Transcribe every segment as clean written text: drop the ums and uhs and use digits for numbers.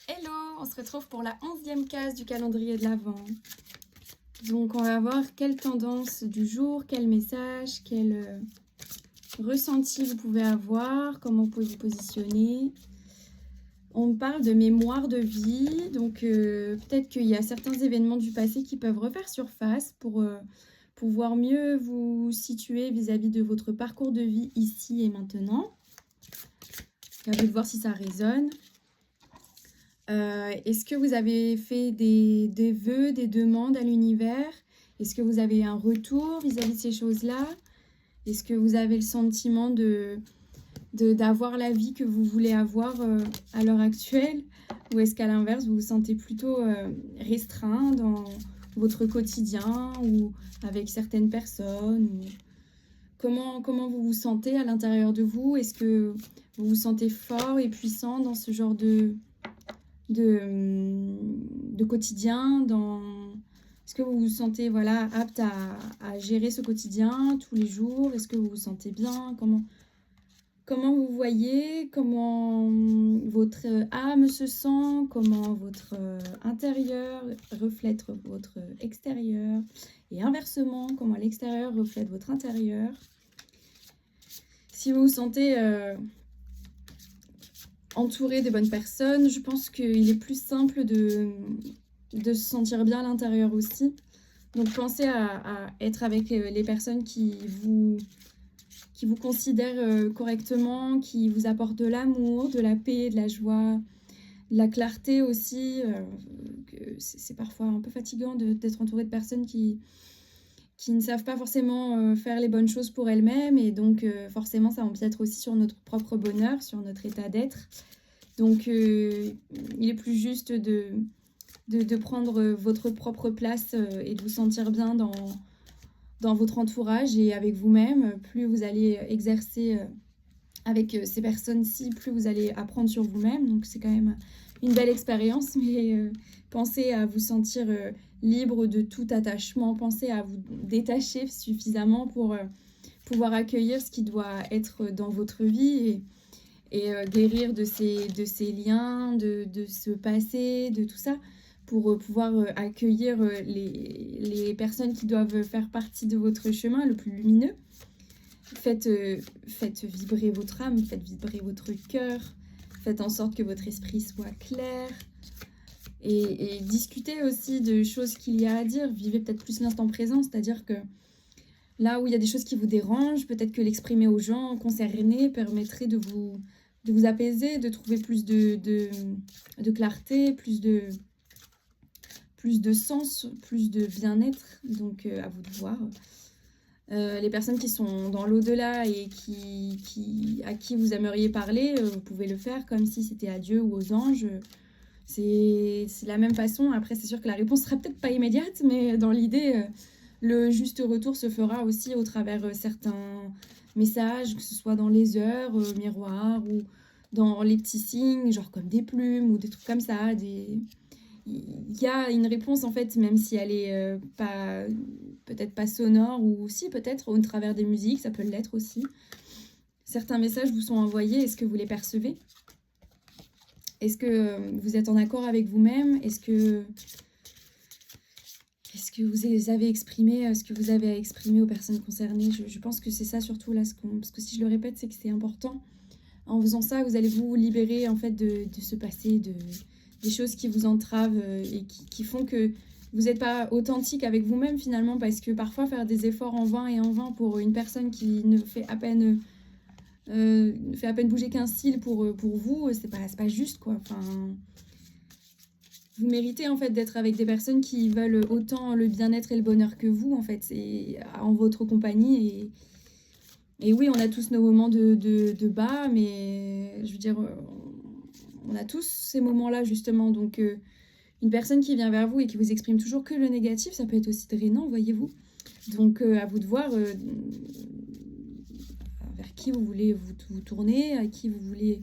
Hello, on se retrouve pour la 11e case du calendrier de l'Avent. Donc on va voir quelle tendance du jour, quel message, quel ressenti vous pouvez avoir, comment vous pouvez vous positionner. On parle de mémoire de vie, donc peut-être qu'il y a certains événements du passé qui peuvent refaire surface pour pouvoir mieux vous situer vis-à-vis de votre parcours de vie ici et maintenant. À vous de voir si ça résonne. Est-ce que vous avez fait des vœux, des demandes à l'univers? Est-ce que vous avez un retour vis-à-vis de ces choses-là? Est-ce que vous avez le sentiment d'avoir la vie que vous voulez avoir à l'heure actuelle? Ou est-ce qu'à l'inverse, vous vous sentez plutôt restreint dans votre quotidien ou avec certaines personnes? Comment vous vous sentez à l'intérieur de vous? Est-ce que vous vous sentez fort et puissant dans ce genre de quotidien, est-ce que vous vous sentez apte à gérer ce quotidien tous les jours? Est-ce que vous vous sentez bien? Comment vous voyez? Comment votre âme se sent? Comment votre intérieur reflète votre extérieur? Et inversement, comment l'extérieur reflète votre intérieur? Si vous vous sentez entouré des bonnes personnes, je pense qu'il est plus simple de se sentir bien à l'intérieur aussi. Donc pensez à être avec les personnes qui vous considèrent correctement, qui vous apportent de l'amour, de la paix, de la joie, de la clarté aussi. C'est parfois un peu fatigant d'être entouré de personnes qui ne savent pas forcément faire les bonnes choses pour elles-mêmes, et donc forcément ça empiète aussi sur notre propre bonheur, sur notre état d'être. Donc il est plus juste de prendre votre propre place et de vous sentir bien dans votre entourage et avec vous-même. Plus vous allez exercer avec ces personnes-ci, plus vous allez apprendre sur vous-même. Donc c'est quand même une belle expérience, mais pensez à vous sentir libre de tout attachement. Pensez à vous détacher suffisamment pour pouvoir accueillir ce qui doit être dans votre vie et guérir de ces liens, de ce passé, de tout ça, pour pouvoir accueillir les personnes qui doivent faire partie de votre chemin le plus lumineux. Faites vibrer votre âme, faites vibrer votre cœur, faites en sorte que votre esprit soit clair. Et discutez aussi de choses qu'il y a à dire. Vivez peut-être plus l'instant présent, c'est-à-dire que là où il y a des choses qui vous dérangent, peut-être que l'exprimer aux gens concernés permettrait de vous apaiser, de trouver plus de clarté, plus de sens, plus de bien-être. Donc à vous de voir. Les personnes qui sont dans l'au-delà et à qui vous aimeriez parler, vous pouvez le faire comme si c'était à Dieu ou aux anges. C'est la même façon. Après, c'est sûr que la réponse sera peut-être pas immédiate, mais dans l'idée, le juste retour se fera aussi au travers certains messages, que ce soit dans les heures, miroirs, ou dans les petits signes, genre comme des plumes ou des trucs comme ça. Il y a une réponse en fait, même si elle est peut-être pas sonore, ou si peut-être au travers des musiques, ça peut l'être aussi. Certains messages vous sont envoyés, est-ce que vous les percevez? Est-ce que vous êtes en accord avec vous-même? Est-ce que vous avez exprimé ce que vous avez à exprimer aux personnes concernées? Je pense que c'est ça surtout là, parce que si je le répète, c'est que c'est important. En faisant ça, vous allez vous libérer en fait de ce passé, des choses qui vous entravent et qui font que vous n'êtes pas authentique avec vous-même finalement, parce que parfois faire des efforts en vain et en vain pour une personne qui ne fait à peine bouger qu'un cil pour vous, c'est pas juste quoi. Enfin, vous méritez en fait d'être avec des personnes qui veulent autant le bien-être et le bonheur que vous en fait, et en votre compagnie. Et oui, on a tous nos moments de bas, mais je veux dire, on a tous ces moments-là justement. Donc une personne qui vient vers vous et qui vous exprime toujours que le négatif, ça peut être aussi drainant, voyez-vous. Donc à vous de voir vers qui vous voulez vous tourner, à qui vous voulez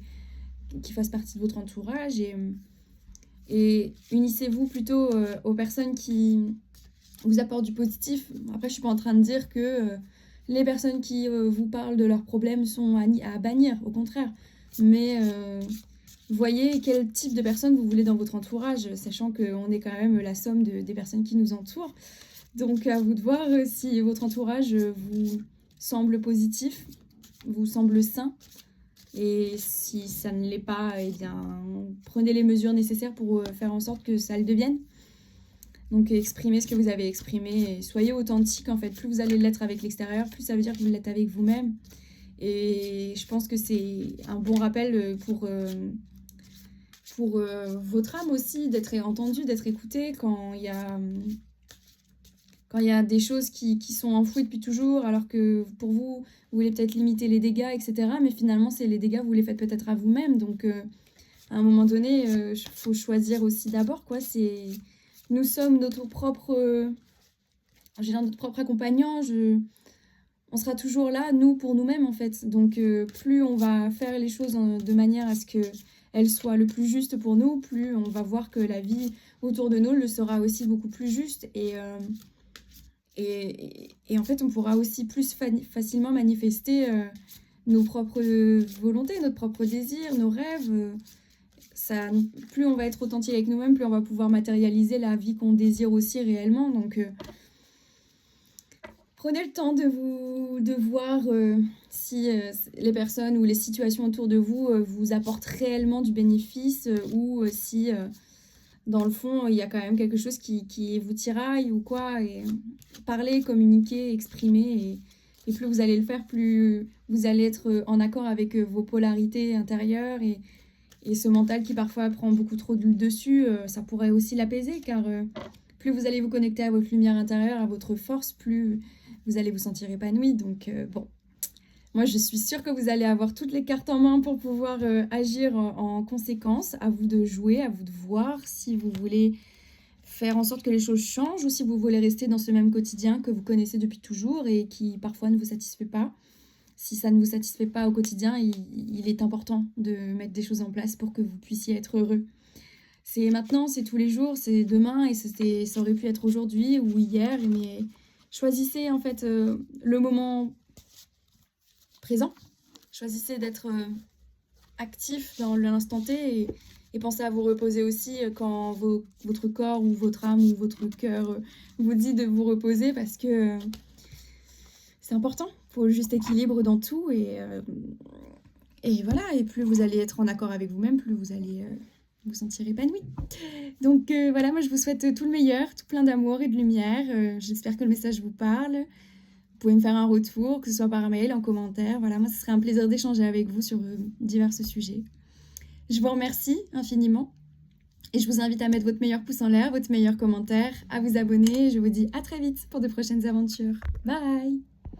qui fasse partie de votre entourage, et unissez-vous plutôt aux personnes qui vous apportent du positif. Après, je suis pas en train de dire que les personnes qui vous parlent de leurs problèmes sont à bannir, au contraire. Mais voyez quel type de personne vous voulez dans votre entourage, sachant qu'on est quand même la somme des personnes qui nous entourent. Donc à vous de voir si votre entourage vous semble positif, vous semble sain. Et si ça ne l'est pas, eh bien, prenez les mesures nécessaires pour faire en sorte que ça le devienne. Donc exprimez ce que vous avez exprimé et soyez authentique en fait. Plus vous allez l'être avec l'extérieur, plus ça veut dire que vous l'êtes avec vous-même. Et je pense que c'est un bon rappel pour votre âme aussi, d'être entendu, d'être écouté quand il y a des choses qui sont enfouies depuis toujours, alors que pour vous, vous voulez peut-être limiter les dégâts, etc. Mais finalement, c'est les dégâts, vous les faites peut-être à vous-même. Donc, à un moment donné, faut choisir aussi d'abord, quoi. Nous sommes notre propre accompagnant. On sera toujours là, nous, pour nous-mêmes, en fait. Donc, plus on va faire les choses de manière à ce qu'elles soient le plus juste pour nous, plus on va voir que la vie autour de nous le sera aussi beaucoup plus juste. Et en fait, on pourra aussi plus facilement manifester nos propres volontés, notre propre désir, nos rêves. Plus on va être authentique avec nous-mêmes, plus on va pouvoir matérialiser la vie qu'on désire aussi réellement. Donc, prenez le temps de voir si les personnes ou les situations autour de vous vous apportent réellement du bénéfice ou si, dans le fond, il y a quand même quelque chose qui vous tiraille ou quoi. Et parler, communiquer, exprimer. Et plus vous allez le faire, plus vous allez être en accord avec vos polarités intérieures. Et ce mental qui parfois prend beaucoup trop de dessus, ça pourrait aussi l'apaiser car plus vous allez vous connecter à votre lumière intérieure, à votre force, plus vous allez vous sentir épanoui. Donc bon, moi je suis sûre que vous allez avoir toutes les cartes en main pour pouvoir agir en conséquence. À vous de jouer, à vous de voir si vous voulez faire en sorte que les choses changent ou si vous voulez rester dans ce même quotidien que vous connaissez depuis toujours et qui parfois ne vous satisfait pas. Si ça ne vous satisfait pas au quotidien, il est important de mettre des choses en place pour que vous puissiez être heureux. C'est maintenant, c'est tous les jours, c'est demain et ça aurait pu être aujourd'hui ou hier, mais choisissez en fait le moment présent. Choisissez d'être actif dans l'instant T et pensez à vous reposer aussi quand votre corps ou votre âme ou votre cœur vous dit de vous reposer parce que c'est important. Il faut le juste équilibre dans tout et voilà. Et plus vous allez être en accord avec vous-même, plus vous allez vous sentir épanoui. Donc voilà, moi je vous souhaite tout le meilleur, tout plein d'amour et de lumière. J'espère que le message vous parle. Vous pouvez me faire un retour, que ce soit par mail, en commentaire. Voilà, moi ce serait un plaisir d'échanger avec vous sur divers sujets. Je vous remercie infiniment et je vous invite à mettre votre meilleur pouce en l'air, votre meilleur commentaire, à vous abonner. Je vous dis à très vite pour de prochaines aventures. Bye!